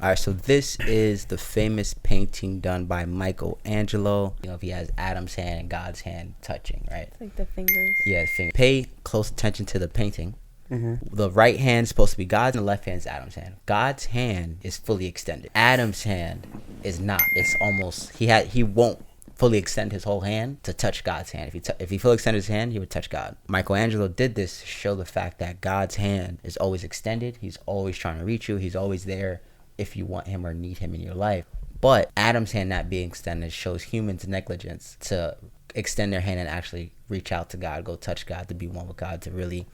All right, so this is the famous painting done by Michaelangelo. You know, if he has Adam's hand and God's hand touching, right? It's like the fingers. Yeah, pay close attention to the painting. Mm-hmm. The right hand is supposed to be God's and the left hand is Adam's hand. God's hand is fully extended. Adam's hand is not. It's almost, he won't fully extend his whole hand to touch God's hand. If he fully extended his hand, he would touch God. Michelangelo did this to show the fact that God's hand is always extended. He's always trying to reach you. He's always there if you want him or need him in your life. But Adam's hand not being extended shows humans' negligence to extend their hand and actually reach out to God, go touch God, to be one with God, to really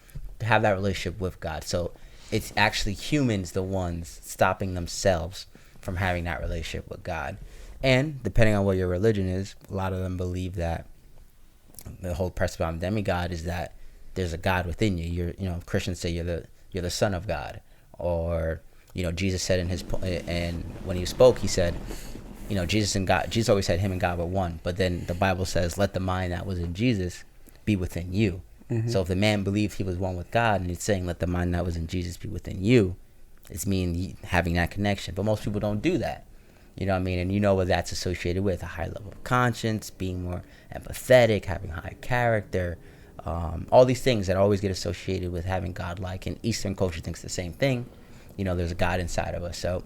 have that relationship with God. So it's actually humans the ones stopping themselves from having that relationship with God. And depending on what your religion is, a lot of them believe that the whole premise about demigod is that there's a God within you. Christians say you're the son of God, or Jesus said and when he spoke, he said, Jesus and God. Jesus always said him and God were one. But then the Bible says, "Let the mind that was in Jesus be within you." Mm-hmm. So if the man believed he was one with God, and he's saying, "Let the mind that was in Jesus be within you," it's meaning having that connection. But most people don't do that. You know what I mean? And what that's associated with: a high level of conscience, being more empathetic, having high character, all these things that always get associated with having God-like. And Eastern culture thinks the same thing. There's a God inside of us. So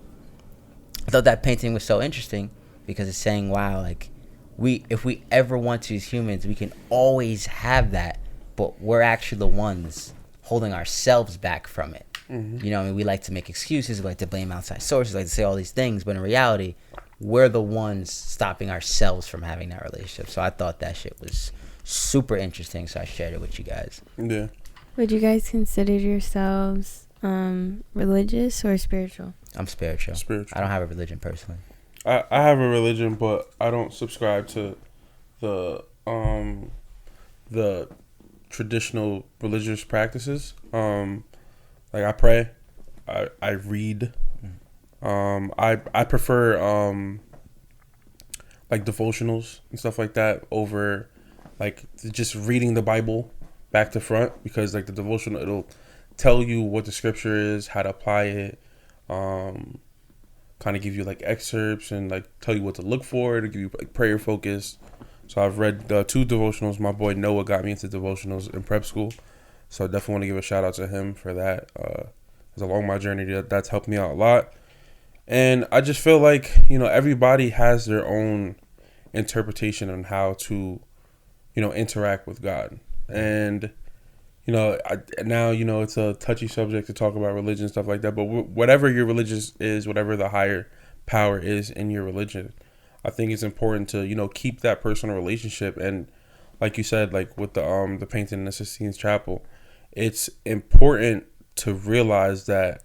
I thought that painting was so interesting because it's saying, wow, like if we ever want to as humans, we can always have that, but we're actually the ones holding ourselves back from it. Mm-hmm. We like to make excuses, we like to blame outside sources, we like to say all these things, but in reality, we're the ones stopping ourselves from having that relationship. So I thought that shit was super interesting, so I shared it with you guys. Yeah. Would you guys consider yourselves religious or spiritual? I'm spiritual. I don't have a religion personally. I have a religion, but I don't subscribe to the traditional religious practices. Like I pray, I read. I prefer like devotionals and stuff like that over like just reading the Bible back to front, because like the devotional, it'll tell you what the scripture is, how to apply it, kind of give you like excerpts and like tell you what to look for, to give you like prayer focus. So I've read 2 devotionals. My boy Noah got me into devotionals in prep school, so I definitely want to give a shout out to him for that. As along my journey, that's helped me out a lot. And I just feel like everybody has their own interpretation on how to interact with God. And now it's a touchy subject to talk about religion and stuff like that, but whatever your religion is, whatever the higher power is in your religion, I think it's important to keep that personal relationship. And like you said, like with the painting in the Sistine Chapel, it's important to realize that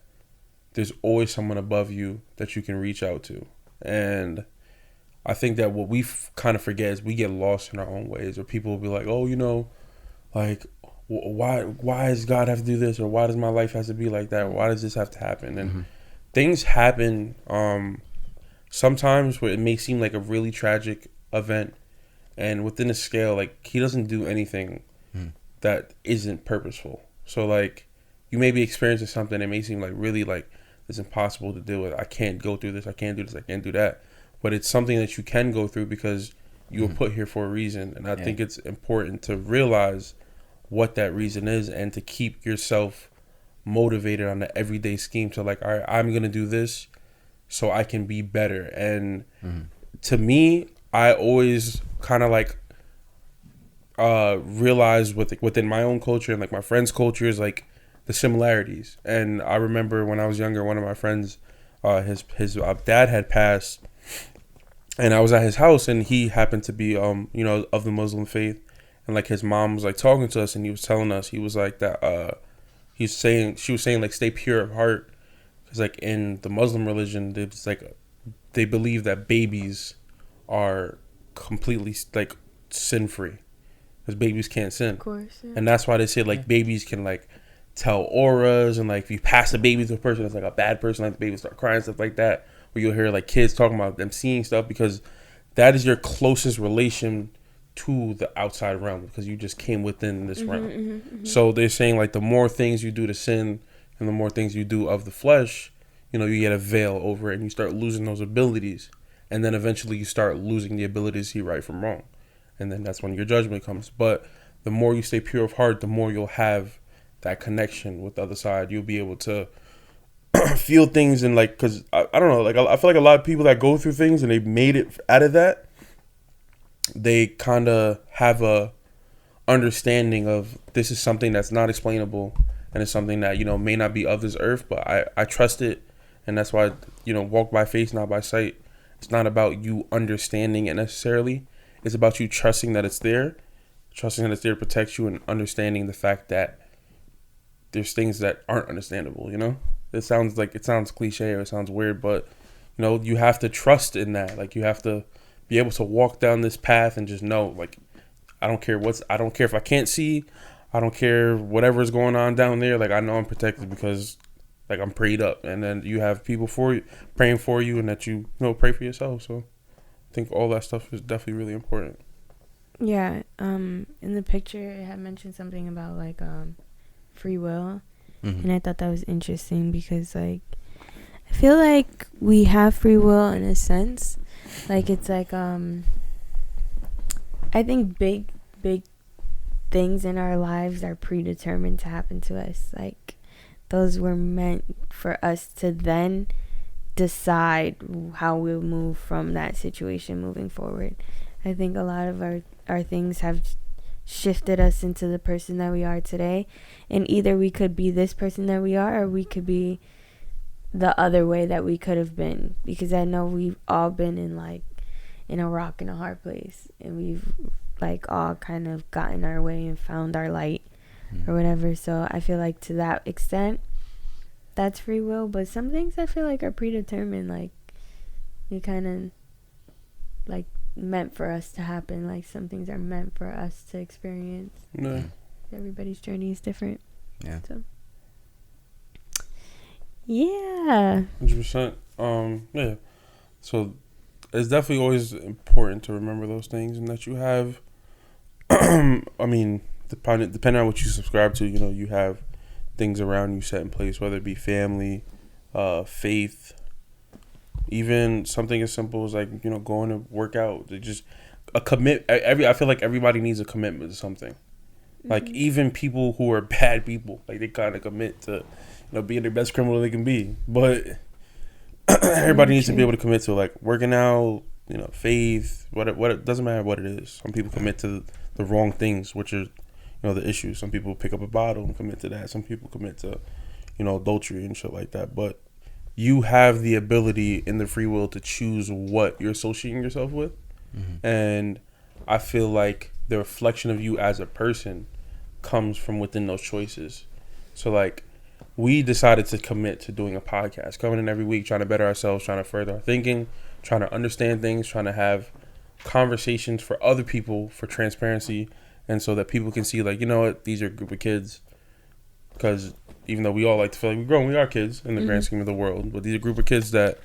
there's always someone above you that you can reach out to. And I think that what we kind of forget is we get lost in our own ways, or people will be like, oh, like, why does God have to do this, or why does my life have to be like that, or why does this have to happen? And things happen sometimes where it may seem like a really tragic event, and within a scale, like he doesn't do anything that isn't purposeful. So like you may be experiencing something that may seem like really like it's impossible to deal with. I can't go through this, I can't do this, I can't do that, but it's something that you can go through because you were put here for a reason. And I think it's important to realize what that reason is, and to keep yourself motivated on the everyday scheme to like, all right, I'm going to do this so I can be better. And to me, I always kind of like realize within my own culture and like my friends' cultures, like the similarities. And I remember when I was younger, one of my friends, his dad had passed, and I was at his house, and he happened to be of the Muslim faith. And like his mom was like talking to us, and he was telling us, he was like that she was saying like stay pure of heart, because like in the Muslim religion, it's like they believe that babies are completely like sin free, because babies can't sin. Of course, yeah. And that's why they say like babies can like tell auras, and like if you pass a baby to a person that's like a bad person, like the baby start crying, stuff like that, where you'll hear like kids talking about them seeing stuff, because that is your closest relation to the outside realm, because you just came within this realm. So they're saying like the more things you do to sin and the more things you do of the flesh, you get a veil over it and you start losing those abilities. And then eventually you start losing the ability to see right from wrong. And then that's when your judgment comes. But the more you stay pure of heart, the more you'll have that connection with the other side. You'll be able to feel things and like, because I don't know, like I feel like a lot of people that go through things and they made it out of that, they kind of have a understanding of this is something that's not explainable and it's something that, may not be of this earth, but I trust it. And that's why, walk by faith, not by sight. It's not about you understanding it necessarily. It's about you trusting that it's there to protect you, and understanding the fact that there's things that aren't understandable, It sounds cliche or it sounds weird, but, you have to trust in that. Like, you have to be able to walk down this path and just know, like, I don't care if I can't see. I don't care whatever is going on down there. Like, I know I'm protected because, like, I'm prayed up, and then you have people for you praying for you, and that you pray for yourself. So I think all that stuff is definitely really important. Yeah. In the picture, it had mentioned something about like free will, and I thought that was interesting because like I feel like we have free will in a sense. Like it's like I think big things in our lives are predetermined to happen to us. Like those were meant for us to then decide how we'll move from that situation moving forward. I think a lot of our things have shifted us into the person that we are today, and either we could be this person that we are, or we could be the other way that we could have been, because I know we've all been in a rock and a hard place, and we've like all kind of gotten our way and found our light or whatever. So I feel like to that extent that's free will, but some things I feel like are predetermined, like we kind of like meant for us to happen. Like some things are meant for us to experience. Yeah. Everybody's journey is different. Yeah. So yeah. 100%. Yeah. So it's definitely always important to remember those things, and that you have I mean, depending on what you subscribe to, you have things around you set in place, whether it be family, faith, even something as simple as like, going to work out. Just a I feel like everybody needs a commitment to something. Like even people who are bad people, like they kind of commit to, being their best criminal they can be. But everybody needs to be able to commit to like working out, faith, what it doesn't matter what it is. Some people commit to the wrong things, which are, the issues. Some people pick up a bottle and commit to that. Some people commit to, adultery and shit like that. But you have the ability in the free will to choose what you're associating yourself with. And I feel like the reflection of you as a person comes from within those choices. So like we decided to commit to doing a podcast, coming in every week, trying to better ourselves, trying to further our thinking, trying to understand things, trying to have conversations for other people, for transparency, and so that people can see like, these are a group of kids. Because even though we all like to feel like we're grown, we are kids in the grand scheme of the world, but these are a group of kids that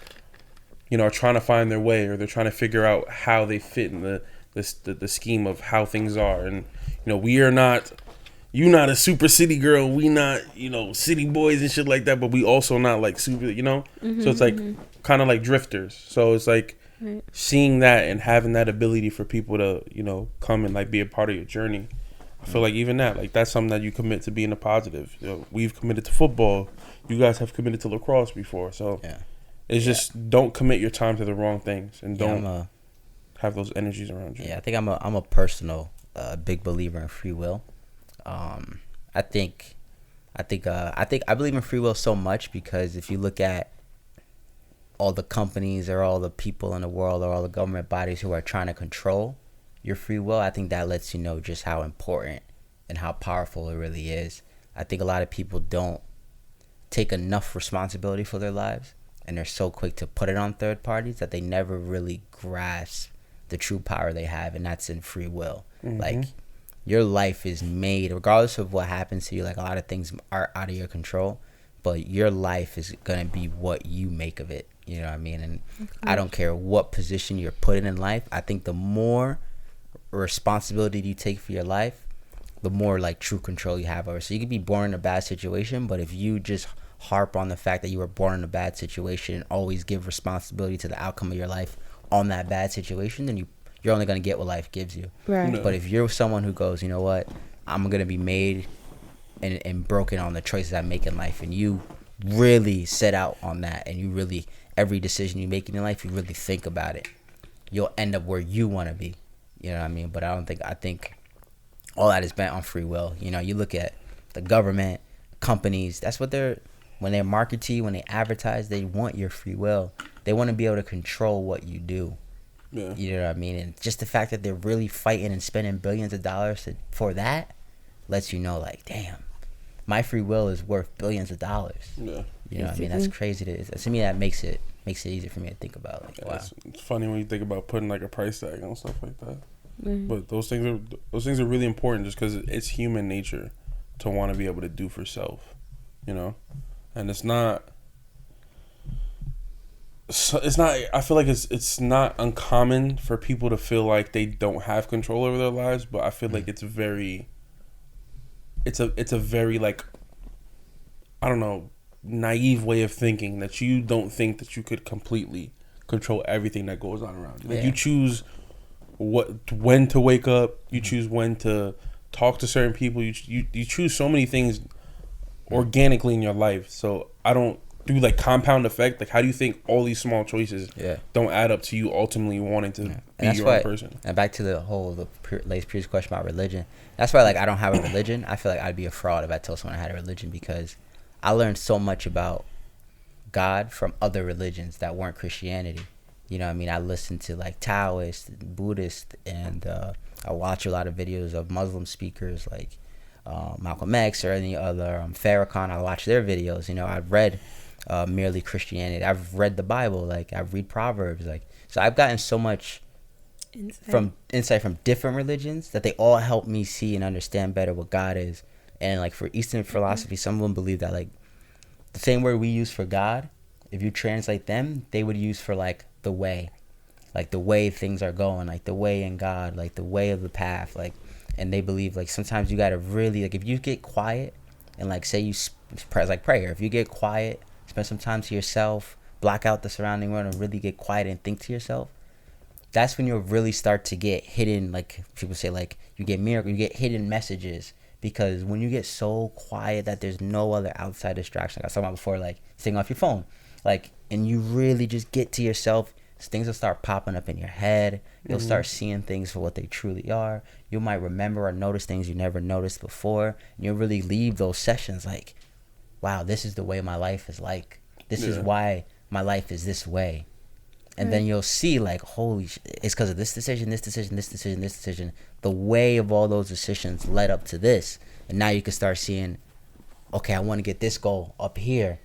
are trying to find their way, or they're trying to figure out how they fit in the scheme of how things are. And we are not, you not a super city girl, we not city boys and shit like that, but we also not like super, so it's like kind of like drifters. So it's like seeing that and having that ability for people to come and like be a part of your journey. I feel like even that, like that's something that you commit to being a positive. We've committed to football, you guys have committed to lacrosse before, so it's just don't commit your time to the wrong things, and don't have those energies around you. I think I'm a personal big believer in free will. I believe in free will so much because if you look at all the companies or all the people in the world or all the government bodies who are trying to control your free will, I think that lets you know just how important and how powerful it really is. I think a lot of people don't take enough responsibility for their lives, and they're so quick to put it on third parties that they never really grasp the true power they have, and that's in free will. Like your life is made, regardless of what happens to you, like a lot of things are out of your control, but your life is going to be what you make of it. You know what I mean? And I don't care what position you're put in life. I think the more responsibility you take for your life, the more like true control you have over it. So you could be born in a bad situation, but if you just harp on the fact that you were born in a bad situation and always give responsibility to the outcome of your life on that bad situation, then you're only going to get what life gives you. Right. No. But if you're someone who goes, you know what, I'm going to be made and broken on the choices I make in life, and you really set out on that, and you really, every decision you make in your life, you really think about it, you'll end up where you want to be. You know what I mean? But I think all that is bent on free will. You know, you look at the government, companies, that's what when they market to you, when they advertise, they want your free will. They want to be able to control what you do. Yeah. You know what I mean? And just the fact that they're really fighting and spending billions of dollars for that lets you know, like, damn, my free will is worth billions of dollars. Yeah. You know what I mean? That's crazy. To me, that makes it easy for me to think about. Like, wow. It's funny when you think about putting like a price tag on stuff like that. Mm-hmm. But those things are really important, just because it's human nature to want to be able to do for self, you know. And it's not. I feel like it's not uncommon for people to feel like they don't have control over their lives, but I feel like it's a very like, I don't know, naive way of thinking that you don't think that you could completely control everything that goes on around you. Like, you choose when to wake up, you choose when to talk to certain people, you choose so many things organically in your life. So I don't do like compound effect. Like, how do you think all these small choices don't add up to you ultimately wanting to be your own person? And back to the previous question about religion. That's why, like, I don't have a religion. I feel like I'd be a fraud if I told someone I had a religion, because I learned so much about God from other religions that weren't Christianity. You know what I mean? I listen to like Taoist, Buddhist, and I watch a lot of videos of Muslim speakers like Michaelangelo'S or any other Farrakhan. I watch their videos. You know, I've read merely Christianity. I've read the Bible. Like, I read Proverbs. Like, so I've gotten so much insight from different religions that they all help me see and understand better what God is. And like, for Eastern philosophy, some of them believe that like the same word we use for God, if you translate them, they would use for like the way things are going, like the way in God, like the way of the path, like. And they believe like sometimes you gotta really, like, if you get quiet and like say you pray, like prayer, if you get quiet, spend some time to yourself, block out the surrounding world and really get quiet and think to yourself, that's when you'll really start to get hidden, like people say, like you get hidden messages. Because when you get so quiet that there's no other outside distraction, like I was talking about before, like staying off your phone, like, and you really just get to yourself, things will start popping up in your head. You'll start seeing things for what they truly are. You might remember or notice things you never noticed before. And you'll really leave those sessions like, wow, this is the way my life is like. This is why my life is this way. And then you'll see like, holy shit, it's because of this decision, this decision, this decision, this decision. The way of all those decisions led up to this. And now you can start seeing, okay, I want to get this goal up here.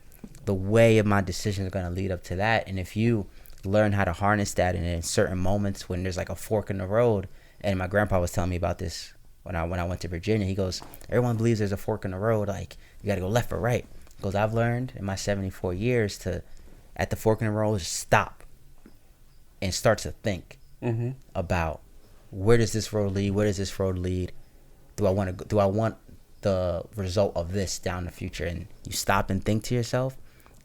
The way of my decisions are going to lead up to that. And if you learn how to harness that, and in certain moments when there's like a fork in the road, and my grandpa was telling me about this when I went to Virginia, he goes, everyone believes there's a fork in the road, like you got to go left or right. He goes, I've learned in my 74 years to, at the fork in the road, just stop and start to think about, where does this road lead? Where does this road lead? Do I want the result of this down the future? And you stop and think to yourself,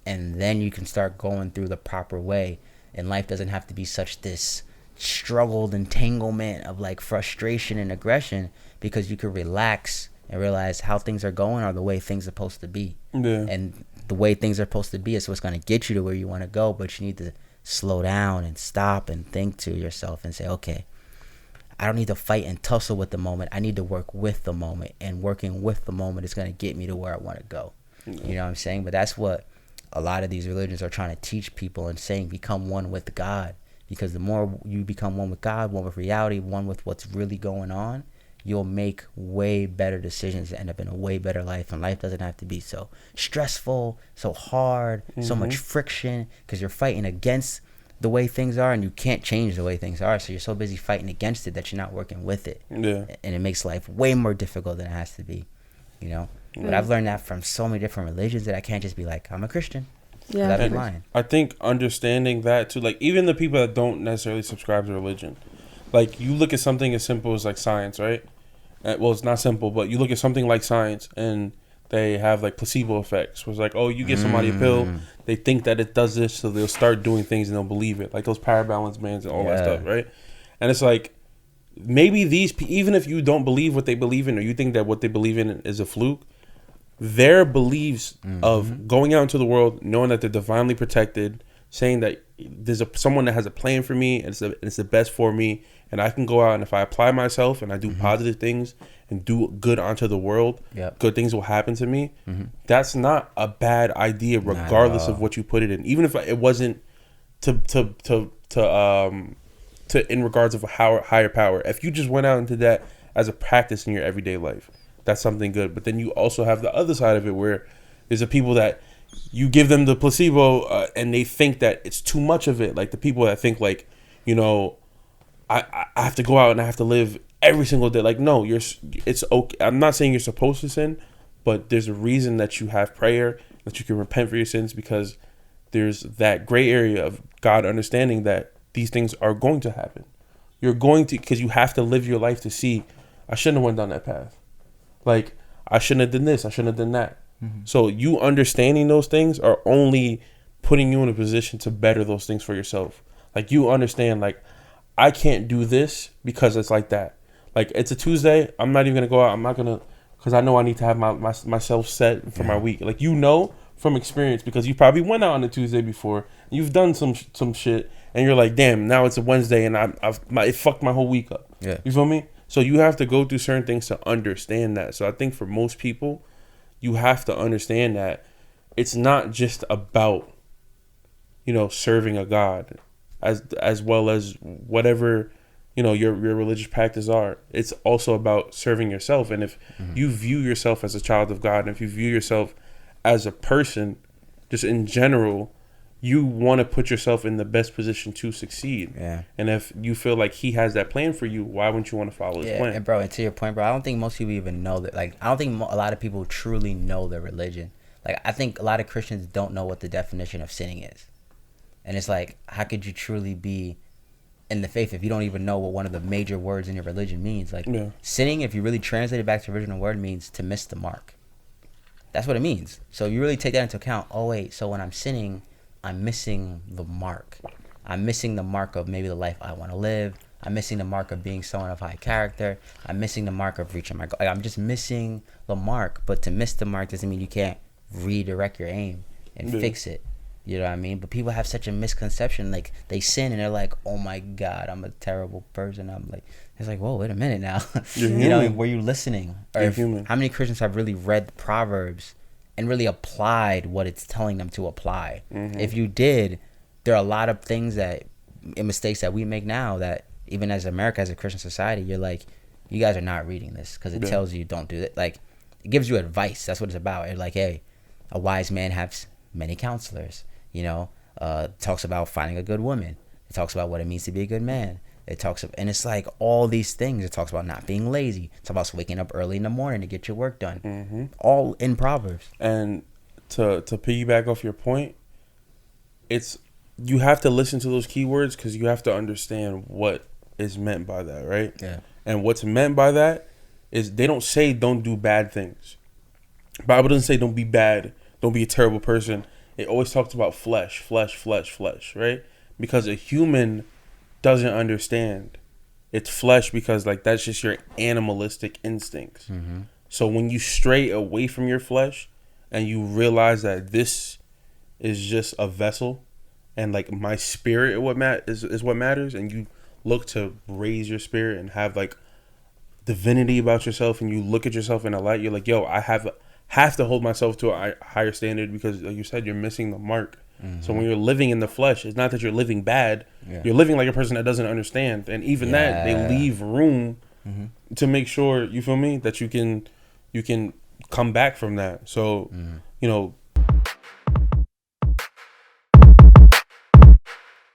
and then you can start going through the proper way. And life doesn't have to be such this struggled entanglement of like frustration and aggression, because you can relax and realize how things are going are the way things are supposed to be. Yeah. And the way things are supposed to be is what's going to get you to where you want to go. But you need to slow down and stop and think to yourself and say, okay, I don't need to fight and tussle with the moment. I need to work with the moment, and working with the moment is going to get me to where I want to go. Yeah. You know what I'm saying? But that's what a lot of these religions are trying to teach people, and saying become one with God. Because the more you become one with God, one with reality, one with what's really going on, you'll make way better decisions and end up in a way better life. And life doesn't have to be so stressful, so hard, so much friction, because you're fighting against the way things are, and you can't change the way things are. So you're so busy fighting against it that you're not working with it. Yeah. And it makes life way more difficult than it has to be, you know? But I've learned that from so many different religions that I can't just be like, I'm a Christian. Yeah. That'd be lying. I think understanding that too, like even the people that don't necessarily subscribe to religion, like you look at something as simple as like science, right? Well, it's not simple, but you look at something like science, and they have like placebo effects. Where it's like, oh, you get somebody a pill, they think that it does this, so they'll start doing things and they'll believe it. Like those parabalance bands and all that stuff, right? And it's like, maybe even if you don't believe what they believe in, or you think that what they believe in is a fluke, their beliefs of going out into the world, knowing that they're divinely protected, saying that there's someone that has a plan for me, and it's the best for me, and I can go out, and if I apply myself and I do positive things and do good onto the world, good things will happen to me. That's not a bad idea, regardless of what you put it in. Even if it wasn't to in regards of a higher power. If you just went out into that as a practice in your everyday life, that's something good. But then you also have the other side of it, where there's the people that you give them the placebo and they think that it's too much of it. Like the people that think like, you know, I have to go out and I have to live every single day. Like, no, it's okay. I'm not saying you're supposed to sin, but there's a reason that you have prayer, that you can repent for your sins, because there's that gray area of God understanding that these things are going to happen. You're going to, because you have to live your life to see, I shouldn't have went down that path. Like, I shouldn't have done this. I shouldn't have done that. So you understanding those things are only putting you in a position to better those things for yourself. Like, you understand, like, I can't do this because it's like that. Like, it's a Tuesday. I'm not even going to go out. I'm not going to, because I know I need to have myself set for my week. Like, you know from experience, because you probably went out on a Tuesday before. You've done some shit, and you're like, damn, now it's a Wednesday, and it fucked my whole week up. Yeah. You feel me? So you have to go through certain things to understand that. So I think for most people, you have to understand that it's not just about, you know, serving a God, as well as whatever, you know, your religious practice are. It's also about serving yourself. And if you view yourself as a child of God, and if you view yourself as a person, just in general, you want to put yourself in the best position to succeed. Yeah. And if you feel like he has that plan for you, why wouldn't you want to follow his plan? And bro, and to your point, bro, I don't think most people even know that. Like, I don't think a lot of people truly know their religion. Like, I think a lot of Christians don't know what the definition of sinning is. And it's like, how could you truly be in the faith if you don't even know what one of the major words in your religion means? Like, sinning, if you really translate it back to the original word, means to miss the mark. That's what it means. So you really take that into account. Oh, wait, so when I'm sinning, I'm missing the mark. I'm missing the mark of maybe the life I want to live. I'm missing the mark of being someone of high character. I'm missing the mark of reaching my goal. Like, I'm just missing the mark. But to miss the mark doesn't mean you can't redirect your aim and fix it. You know what I mean? But people have such a misconception. Like, they sin and they're like, oh my God, I'm a terrible person. I'm like, it's like, whoa, wait a minute now. You know, were you listening? Or how many Christians have really read Proverbs and really applied what it's telling them to apply? If you did, there are a lot of things and mistakes that we make now that even as America, as a Christian society, you're like, you guys are not reading this because it tells you don't do it. Like, it gives you advice. That's what it's about. It's like, hey, a wise man has many counselors. You know, talks about finding a good woman. It talks about what it means to be a good man. It talks and it's like all these things. It talks about not being lazy. It talks about waking up early in the morning to get your work done. All in Proverbs. And to piggyback off your point, it's you have to listen to those keywords because you have to understand what is meant by that, right? Yeah. And what's meant by that is they don't say don't do bad things. The Bible doesn't say don't be bad, don't be a terrible person. It always talks about flesh, right? Because a human doesn't understand. It's flesh because, like, that's just your animalistic instincts. So when you stray away from your flesh and you realize that this is just a vessel and, like, my spirit is what matters, and you look to raise your spirit and have, like, divinity about yourself, and you look at yourself in a light, you're like, yo, I have to hold myself to a higher standard because, like you said, you're missing the mark. So when you're living in the flesh, it's not that you're living bad. You're living like a person that doesn't understand. And even that, they leave room to make sure, you feel me, that you can come back from that. So, you know,